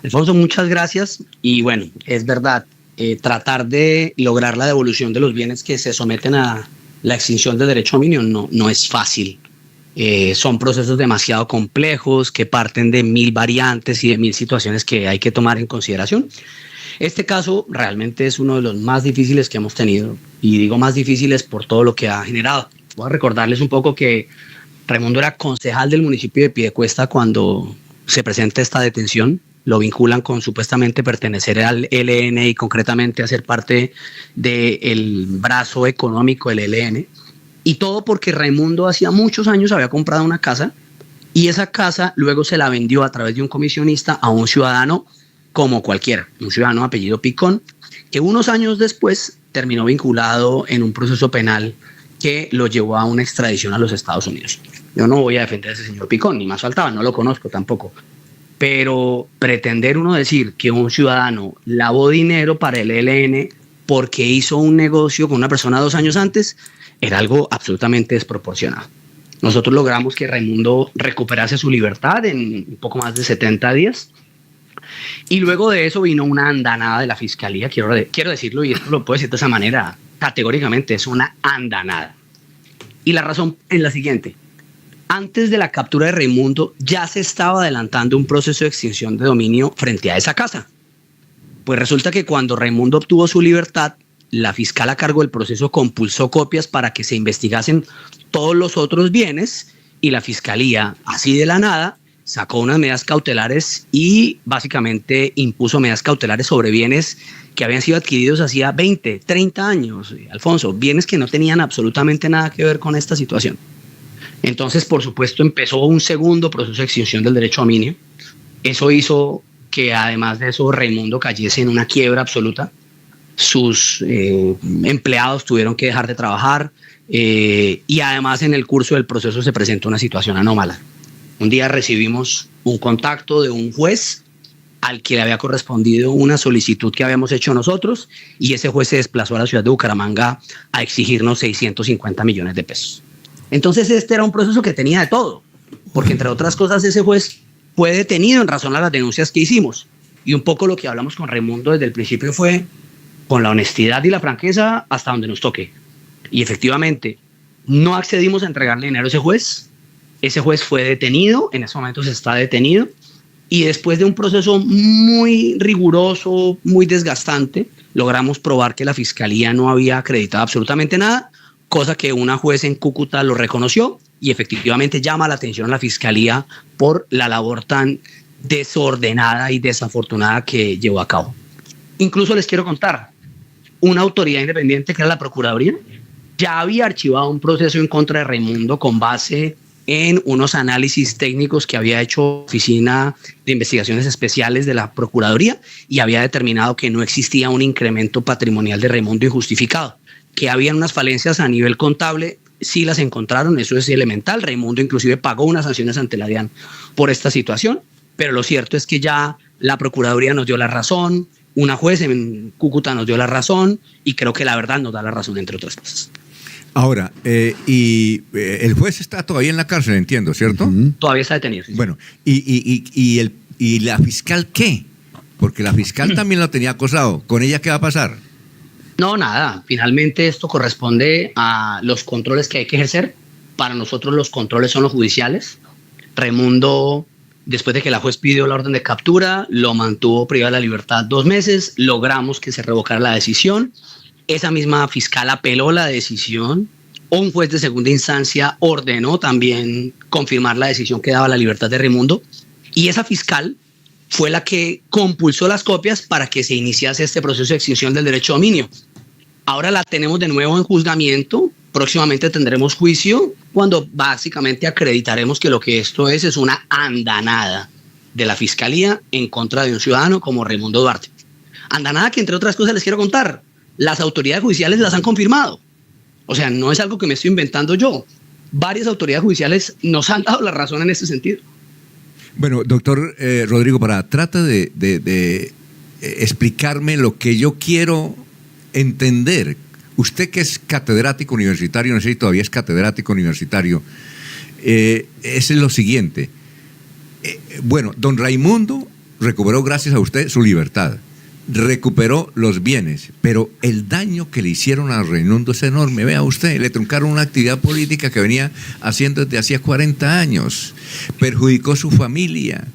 Alfonso, muchas gracias. Y bueno, es verdad, tratar de lograr la devolución de los bienes que se someten a la extinción del derecho a dominio no es fácil. Son procesos demasiado complejos que parten de 1000 variantes y de 1000 situaciones que hay que tomar en consideración. Este caso realmente es uno de los más difíciles que hemos tenido, y digo más difíciles por todo lo que ha generado. Voy a recordarles un poco que Raimundo era concejal del municipio de Piedecuesta cuando se presenta esta detención. Lo vinculan con supuestamente pertenecer al ELN y concretamente a ser parte del brazo económico del ELN. Y todo porque Raimundo hacía muchos años había comprado una casa, y esa casa luego se la vendió a través de un comisionista a un ciudadano como cualquiera, un ciudadano de apellido Picón, que unos años después terminó vinculado en un proceso penal que lo llevó a una extradición a los Estados Unidos. Yo no voy a defender a ese señor Picón, ni más faltaba, no lo conozco tampoco. Pero pretender uno decir que un ciudadano lavó dinero para el ELN porque hizo un negocio con una persona 2 años antes era algo absolutamente desproporcionado. Nosotros logramos que Raimundo recuperase su libertad en un poco más de 70 días. Y luego de eso vino una andanada de la fiscalía, quiero decirlo, y esto lo puedo decir de esa manera, categóricamente es una andanada. Y la razón es la siguiente: antes de la captura de Raimundo ya se estaba adelantando un proceso de extinción de dominio frente a esa casa. Pues resulta que cuando Raimundo obtuvo su libertad, la fiscal a cargo del proceso compulsó copias para que se investigasen todos los otros bienes, y la fiscalía, así de la nada, sacó unas medidas cautelares y básicamente impuso medidas cautelares sobre bienes que habían sido adquiridos hacía 20, 30 años, Alfonso, bienes que no tenían absolutamente nada que ver con esta situación. Entonces, por supuesto, empezó un segundo proceso de extinción del derecho a dominio. Eso hizo que, además de eso, Raimundo cayese en una quiebra absoluta. Sus empleados tuvieron que dejar de trabajar, y además en el curso del proceso se presentó una situación anómala. Un día recibimos un contacto de un juez al que le había correspondido una solicitud que habíamos hecho nosotros, y ese juez se desplazó a la ciudad de Bucaramanga a exigirnos 650 millones de pesos. Entonces este era un proceso que tenía de todo, porque entre otras cosas ese juez fue detenido en razón a las denuncias que hicimos, y un poco lo que hablamos con Raimundo desde el principio fue con la honestidad y la franqueza hasta donde nos toque. Y efectivamente no accedimos a entregarle dinero a ese juez. Ese juez fue detenido, en ese momento se está detenido, y después de un proceso muy riguroso, muy desgastante, logramos probar que la fiscalía no había acreditado absolutamente nada, cosa que una juez en Cúcuta lo reconoció, y efectivamente llama la atención a la fiscalía por la labor tan desordenada y desafortunada que llevó a cabo. Incluso les quiero contar, una autoridad independiente que era la Procuraduría ya había archivado un proceso en contra de Raimundo con base en unos análisis técnicos que había hecho Oficina de Investigaciones Especiales de la Procuraduría, y había determinado que no existía un incremento patrimonial de Raimundo injustificado, que había unas falencias a nivel contable, sí las encontraron, eso es elemental. Raimundo inclusive pagó unas sanciones ante la DIAN por esta situación, pero lo cierto es que ya la Procuraduría nos dio la razón, una juez en Cúcuta nos dio la razón, y creo que la verdad nos da la razón, entre otras cosas. Ahora, el juez está todavía en la cárcel, entiendo, ¿cierto? Todavía está detenido. Sí. Bueno, ¿y la fiscal qué? Porque la fiscal también lo tenía acosado. ¿Con ella qué va a pasar? No, nada. Finalmente esto corresponde a los controles que hay que ejercer. Para nosotros los controles son los judiciales. Raimundo, después de que la juez pidió la orden de captura, lo mantuvo privado de la libertad 2 meses. Logramos que se revocara la decisión. Esa misma fiscal apeló la decisión. Un juez de segunda instancia ordenó también confirmar la decisión que daba la libertad de Raimundo. Y esa fiscal fue la que compulsó las copias para que se iniciase este proceso de extinción del derecho a dominio. Ahora la tenemos de nuevo en juzgamiento. Próximamente tendremos juicio, cuando básicamente acreditaremos que lo que esto es una andanada de la fiscalía en contra de un ciudadano como Raimundo Duarte. Andanada que, entre otras cosas, les quiero contar, las autoridades judiciales las han confirmado. O sea, no es algo que me estoy inventando yo. Varias autoridades judiciales nos han dado la razón en ese sentido. Bueno, doctor Rodrigo Parada, trata de explicarme lo que yo quiero entender. Usted, que es catedrático universitario, no sé si todavía es catedrático universitario, es lo siguiente. Bueno, don Raimundo recuperó gracias a usted su libertad, recuperó los bienes, pero el daño que le hicieron a Raimundo es enorme. Vea usted, le truncaron una actividad política que venía haciendo desde hacía 40 años, perjudicó su familia.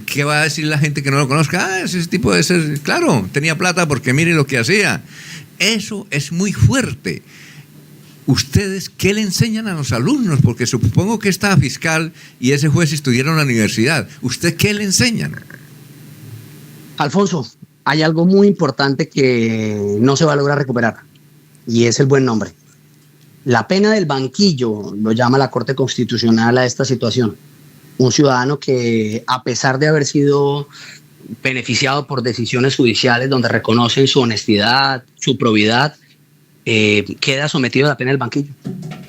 ¿Qué va a decir la gente que no lo conozca? Ah, ese tipo de ser, claro, tenía plata porque mire lo que hacía. Eso es muy fuerte. ¿Ustedes qué le enseñan a los alumnos? Porque supongo que esta fiscal y ese juez estudiaron en la universidad. ¿Usted qué le enseñan? Alfonso, hay algo muy importante que no se va a lograr recuperar, y es el buen nombre. La pena del banquillo lo llama la Corte Constitucional a esta situación. Un ciudadano que, a pesar de haber sido beneficiado por decisiones judiciales donde reconocen su honestidad, su probidad, queda sometido a la pena del banquillo.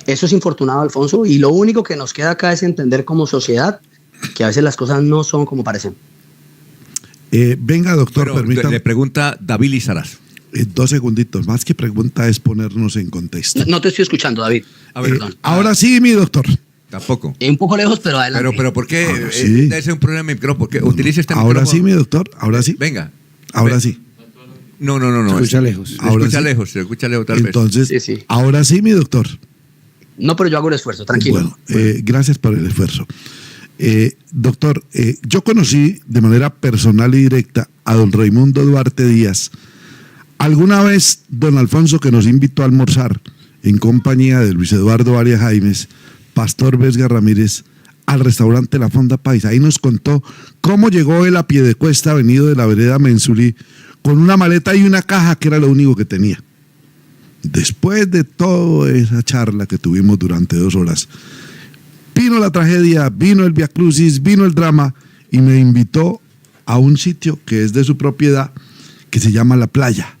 Eso es infortunado, Alfonso, y lo único que nos queda acá es entender como sociedad que a veces las cosas no son como parecen. Venga, doctor, permítame. Le pregunta David Lizarazo. 2 segunditos. Más que pregunta es ponernos en contexto. No te estoy escuchando, David. Perdón. Ahora sí, mi doctor. Tampoco. Un poco lejos, pero adelante. Pero ¿por qué? Sí. Debe ser un problema de micrófono. ¿Por qué utiliza este Ahora micrófono? sí, mi doctor. Ahora sí. Venga. Ahora sí. No. Se escucha lejos. Se Ahora escucha sí. lejos, se escucha lejos tal vez. Entonces, Sí. ahora sí, mi doctor. No, pero yo hago el esfuerzo, tranquilo. Bueno, gracias por el esfuerzo. Doctor, yo conocí de manera personal y directa a don Raimundo Duarte Díaz. Alguna vez, don Alfonso, que nos invitó a almorzar en compañía de Luis Eduardo Arias Jaimes, Pastor Vesga Ramírez, al restaurante La Fonda Paisa. Ahí nos contó cómo llegó él a Piedecuesta, venido de la vereda Mensulí, con una maleta y una caja que era lo único que tenía. Después de toda esa charla que tuvimos durante 2 horas, vino la tragedia, vino el viacrucis, vino el drama y me invitó a un sitio que es de su propiedad, que se llama La Playa.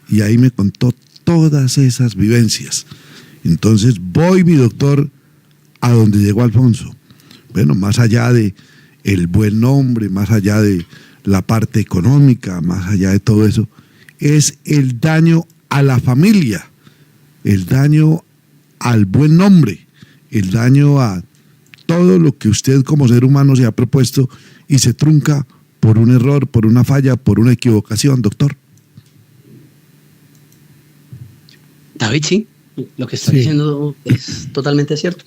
Y ahí me contó todas esas vivencias. Entonces voy, mi doctor, a donde llegó Alfonso. Bueno, más allá de el buen nombre, más allá de la parte económica, más allá de todo eso, es el daño a la familia, el daño al buen nombre, el daño a todo lo que usted como ser humano se ha propuesto y se trunca por un error, por una falla, por una equivocación, doctor. David, sí, lo que está diciendo es totalmente cierto.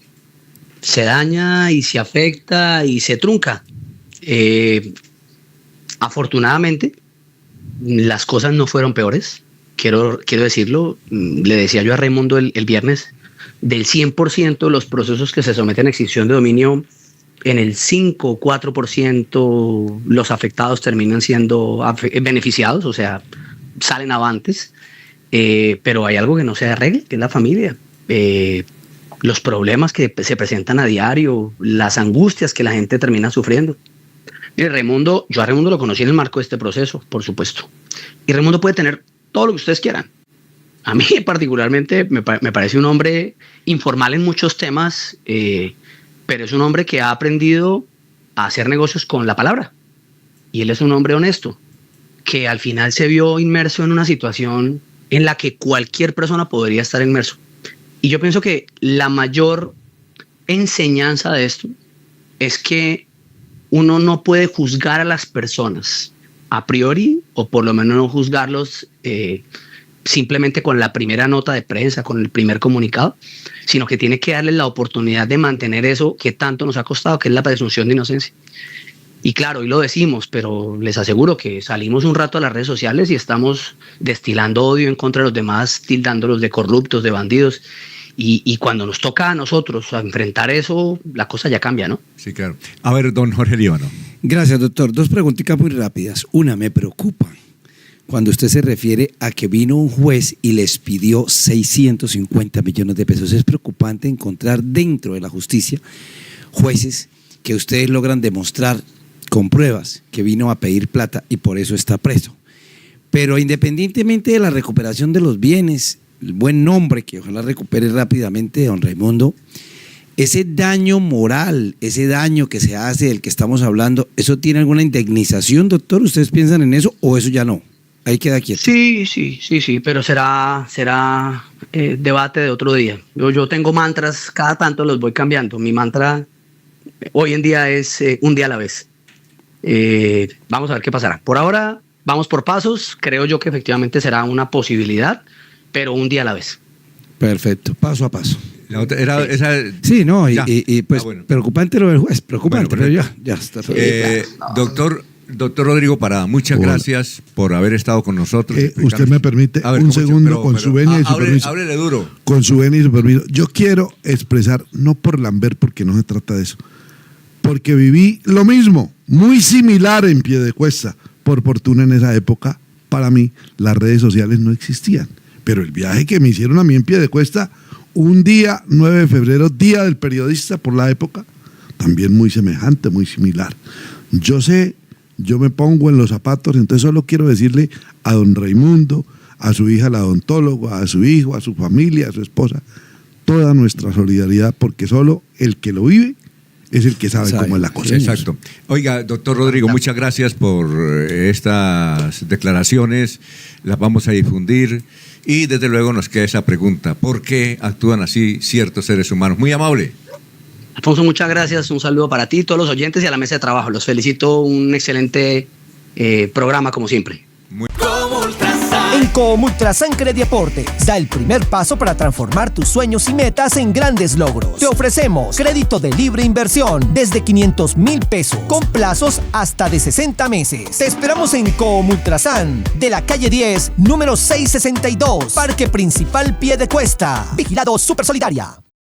Se daña y se afecta y se trunca. Afortunadamente, las cosas no fueron peores. Quiero decirlo, le decía yo a Raimundo el viernes, del 100% de los procesos que se someten a extinción de dominio, en el 5 o 4% los afectados terminan siendo beneficiados, o sea, salen avantes, pero hay algo que no se arregla, que es la familia. Los problemas que se presentan a diario, las angustias que la gente termina sufriendo. Mire, yo a Raimundo lo conocí en el marco de este proceso, por supuesto. Y Raimundo puede tener todo lo que ustedes quieran. A mí particularmente me parece un hombre informal en muchos temas, pero es un hombre que ha aprendido a hacer negocios con la palabra. Y él es un hombre honesto, que al final se vio inmerso en una situación en la que cualquier persona podría estar inmerso. Y yo pienso que la mayor enseñanza de esto es que uno no puede juzgar a las personas a priori, o por lo menos no juzgarlos simplemente con la primera nota de prensa, con el primer comunicado, sino que tiene que darles la oportunidad de mantener eso que tanto nos ha costado, que es la presunción de inocencia. Y claro, hoy lo decimos, pero les aseguro que salimos un rato a las redes sociales y estamos destilando odio en contra de los demás, tildándolos de corruptos, de bandidos. Y cuando nos toca a nosotros a enfrentar eso, la cosa ya cambia, ¿no? Sí, claro. A ver, don Jorge Líbano. Gracias, doctor. 2 preguntitas muy rápidas. Una, me preocupa cuando usted se refiere a que vino un juez y les pidió 650 millones de pesos. Es preocupante encontrar dentro de la justicia jueces que ustedes logran demostrar con pruebas que vino a pedir plata y por eso está preso. Pero independientemente de la recuperación de los bienes, el buen nombre que ojalá recupere rápidamente don Raimundo, ese daño moral, ese daño que se hace del que estamos hablando, ¿eso tiene alguna indemnización, doctor? ¿Ustedes piensan en eso o eso ya no? Ahí queda quieto. Sí, pero será debate de otro día. Yo tengo mantras, cada tanto los voy cambiando. Mi mantra hoy en día es un día a la vez. Vamos a ver qué pasará. Por ahora, vamos por pasos. Creo yo que efectivamente será una posibilidad, pero un día a la vez. Perfecto, paso a paso. La otra era esa. Sí, no, Ya. y pues Bueno. preocupante lo del juez, preocupante, Bueno, pero ya está todo bien. Doctor Rodrigo Parada, muchas Hola. gracias por haber estado con nosotros. Usted me permite A ver, un ¿cómo segundo con su venia y su permiso. Háblele duro. Con su venia y su permiso. Yo quiero expresar, no por lamber, porque no se trata de eso, porque viví lo mismo, muy similar en Piedecuesta. Por fortuna en esa época, para mí, las redes sociales no existían. Pero el viaje que me hicieron a mí en Piedecuesta, un día, 9 de febrero, Día del Periodista por la época, también muy semejante, muy similar. Yo sé, yo me pongo en los zapatos, entonces solo quiero decirle a don Raimundo, a su hija la odontóloga, a su hijo, a su familia, a su esposa, toda nuestra solidaridad, porque solo el que lo vive es el que sabe cómo es la cosa. Exacto. Oiga, doctor Rodrigo, muchas gracias por estas declaraciones. Las vamos a difundir. Y desde luego nos queda esa pregunta. ¿Por qué actúan así ciertos seres humanos? Muy amable. Alfonso, muchas gracias. Un saludo para ti, todos los oyentes y a la mesa de trabajo. Los felicito. Un excelente programa, como siempre. En Comultrasan Crediaportes da el primer paso para transformar tus sueños y metas en grandes logros. Te ofrecemos crédito de libre inversión desde 500,000 pesos con plazos hasta de 60 meses. Te esperamos en Comultrasan de la calle 10, número 662, Parque Principal Piedecuesta. Vigilado Supersolidaria.